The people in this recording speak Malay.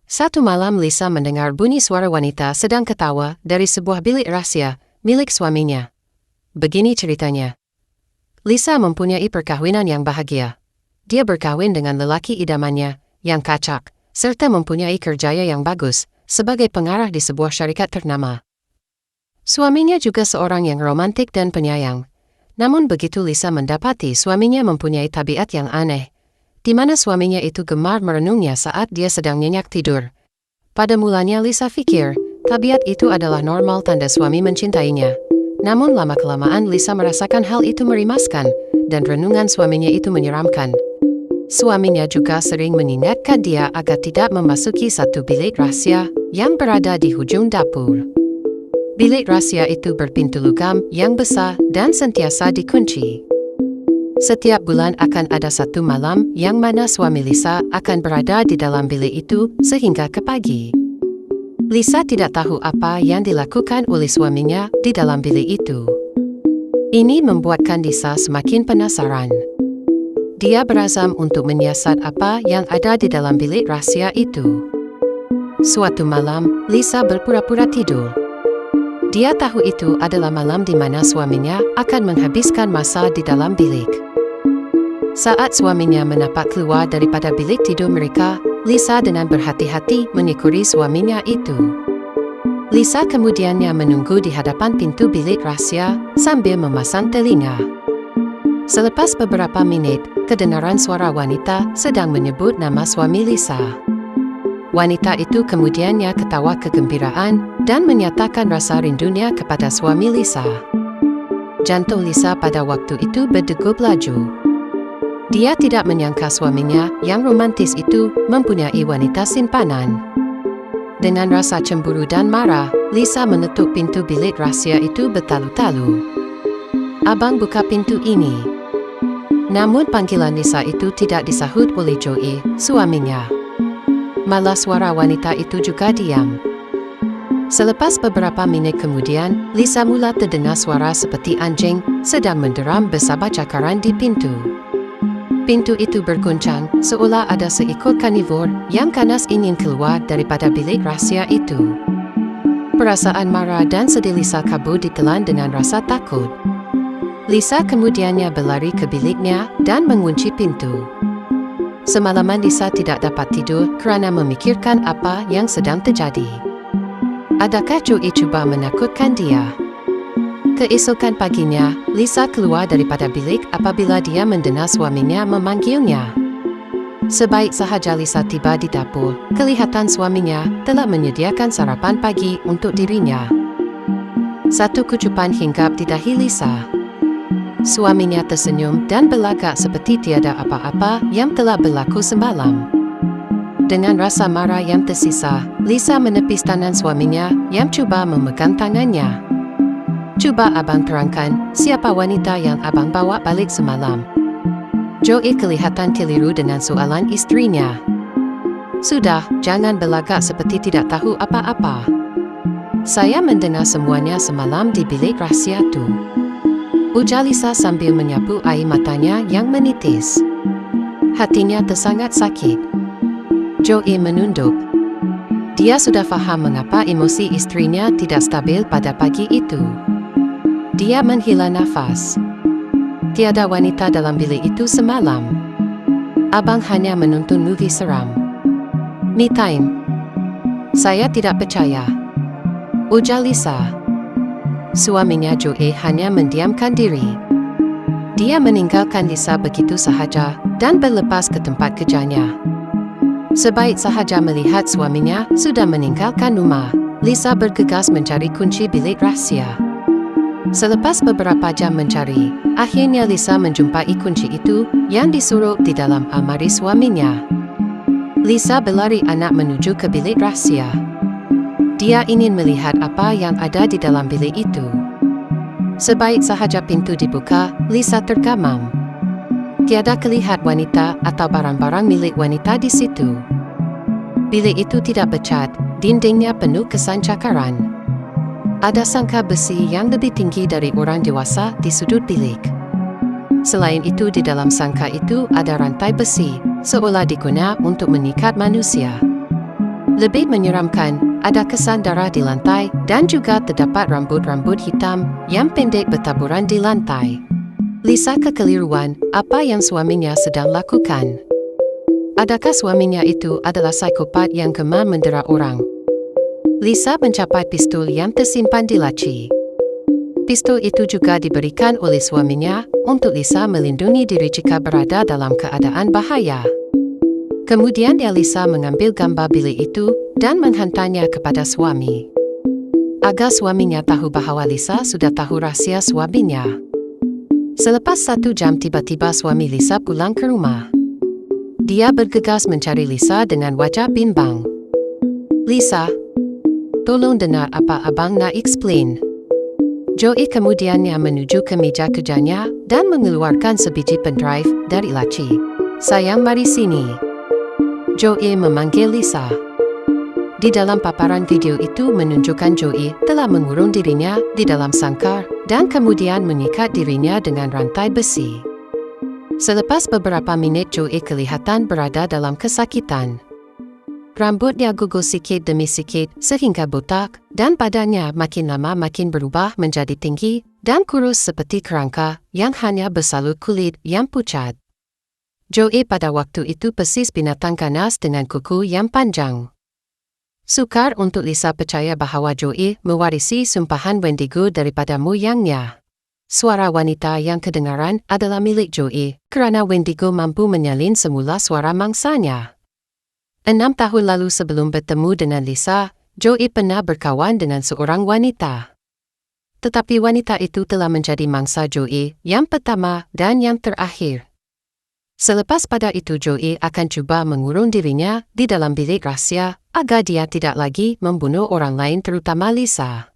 Satu malam Lisa mendengar bunyi suara wanita sedang ketawa dari sebuah bilik rahasia milik suaminya. Begini ceritanya. Lisa mempunyai perkahwinan yang bahagia. Dia berkahwin dengan lelaki idamannya yang kacak, serta mempunyai kerjaya yang bagus sebagai pengarah di sebuah syarikat ternama. Suaminya juga seorang yang romantik dan penyayang. Namun begitu Lisa mendapati suaminya mempunyai tabiat yang aneh, di mana suaminya itu gemar merenungnya saat dia sedang nyenyak tidur. Pada mulanya Lisa pikir, tabiat itu adalah normal tanda suami mencintainya. Namun lama-kelamaan Lisa merasakan hal itu merimaskan, dan renungan suaminya itu menyeramkan. Suaminya juga sering mengingatkan dia agar tidak memasuki satu bilik rahasia yang berada di hujung dapur. Bilik rahasia itu berpintu logam yang besar dan sentiasa dikunci. Setiap bulan akan ada satu malam yang mana suami Lisa akan berada di dalam bilik itu sehingga ke pagi. Lisa tidak tahu apa yang dilakukan oleh suaminya di dalam bilik itu. Ini membuatkan Lisa semakin penasaran. Dia berazam untuk menyiasat apa yang ada di dalam bilik rahasia itu. Suatu malam, Lisa berpura-pura tidur. Dia tahu itu adalah malam di mana suaminya akan menghabiskan masa di dalam bilik. Saat suaminya menapak keluar daripada bilik tidur mereka, Lisa dengan berhati-hati mengikuti suaminya itu. Lisa kemudiannya menunggu di hadapan pintu bilik rahasia sambil memasang telinga. Selepas beberapa menit, kedengaran suara wanita sedang menyebut nama suami Lisa. Wanita itu kemudiannya ketawa kegembiraan dan menyatakan rasa rindunya kepada suami Lisa. Jantung Lisa pada waktu itu berdegup laju. Dia tidak menyangka suaminya yang romantis itu mempunyai wanita simpanan. Dengan rasa cemburu dan marah, Lisa mengetuk pintu bilik rahasia itu bertalu-talu. "Abang, buka pintu ini." Namun panggilan Lisa itu tidak disahut oleh Joey, suaminya. Malah suara wanita itu juga diam. Selepas beberapa menit kemudian, Lisa mula terdengar suara seperti anjing sedang menderam bersabar-cakaran di pintu. Pintu itu berguncang, seolah ada seekor karnivor yang ganas ingin keluar daripada bilik rahasia itu. Perasaan marah dan sedih Lisa kabur ditelan dengan rasa takut. Lisa kemudiannya berlari ke biliknya dan mengunci pintu. Semalaman Lisa tidak dapat tidur kerana memikirkan apa yang sedang terjadi. Adakah Joey cuba menakutkan dia? Keesokan paginya, Lisa keluar daripada bilik apabila dia mendengar suaminya memanggilnya. Sebaik sahaja Lisa tiba di dapur, kelihatan suaminya telah menyediakan sarapan pagi untuk dirinya. Satu kecupan hinggap di dahi Lisa. Suaminya tersenyum dan berlagak seperti tiada apa-apa yang telah berlaku semalam. Dengan rasa marah yang tersisa, Lisa menepis tangan suaminya yang cuba memegang tangannya. "Cuba abang terangkan, siapa wanita yang abang bawa balik semalam?" Joey kelihatan keliru dengan soalan istrinya. "Sudah, jangan berlagak seperti tidak tahu apa-apa. Saya mendengar semuanya semalam di bilik rahasia tu," ujar Lisa sambil menyapu air matanya yang menitis. Hatinya tersangat sakit. Joey menunduk. Dia sudah faham mengapa emosi istrinya tidak stabil pada pagi itu. Dia menghela nafas. Tiada wanita dalam bilik itu semalam. Abang hanya menonton movie seram. "Me time." "Saya tidak percaya," ujar Lisa. Suaminya Joey hanya mendiamkan diri. Dia meninggalkan Lisa begitu sahaja dan berlepas ke tempat kerjanya. Sebaik sahaja melihat suaminya sudah meninggalkan rumah, Lisa bergegas mencari kunci bilik rahasia. Selepas beberapa jam mencari, akhirnya Lisa menjumpai kunci itu yang disuruh di dalam almari suaminya. Lisa berlari anak menuju ke bilik rahasia. Dia ingin melihat apa yang ada di dalam bilik itu. Sebaik sahaja pintu dibuka, Lisa tergamam. Tiada kelihat wanita atau barang-barang milik wanita di situ. Bilik itu tidak bercat, dindingnya penuh kesan cakaran. Ada sangka besi yang lebih tinggi dari orang dewasa di sudut bilik. Selain itu di dalam sangka itu ada rantai besi, seolah diguna untuk mengikat manusia. Lebih menyeramkan, ada kesan darah di lantai dan juga terdapat rambut-rambut hitam yang pendek bertaburan di lantai. Lisa kekeliruan apa yang suaminya sedang lakukan. Adakah suaminya itu adalah psikopat yang gemar mendera orang? Lisa mencapai pistol yang tersimpan di laci. Pistol itu juga diberikan oleh suaminya untuk Lisa melindungi diri jika berada dalam keadaan bahaya. Kemudian Lisa mengambil gambar bilik itu dan menghantarnya kepada suami. Agar suaminya tahu bahwa Lisa sudah tahu rahsia suaminya. Selepas 1 jam tiba-tiba suami Lisa pulang ke rumah. Dia bergegas mencari Lisa dengan wajah bimbang. "Lisa, tolong dengar apa abang nak explain." Joey kemudiannya menuju ke meja kerjanya dan mengeluarkan sebiji pendrive dari laci. "Sayang, mari sini." Joey memanggil Lisa. Di dalam paparan video itu menunjukkan Joey telah mengurung dirinya di dalam sangkar dan kemudian mengikat dirinya dengan rantai besi. Selepas beberapa menit Joey kelihatan berada dalam kesakitan. Rambutnya gugur sikit demi sikit sehingga botak dan badannya makin lama makin berubah menjadi tinggi dan kurus seperti kerangka yang hanya bersalut kulit yang pucat. Joey pada waktu itu persis binatang ganas dengan kuku yang panjang. Sukar untuk Lisa percaya bahwa Joey mewarisi sumpahan Wendigo daripada moyangnya. Suara wanita yang kedengaran adalah milik Joey kerana Wendigo mampu menyalin semula suara mangsanya. 6 tahun lalu sebelum bertemu dengan Lisa, Joey pernah berkawan dengan seorang wanita. Tetapi wanita itu telah menjadi mangsa Joey yang pertama dan yang terakhir. Selepas pada itu Joey akan cuba mengurung dirinya di dalam bilik rahsia agar dia tidak lagi membunuh orang lain terutama Lisa.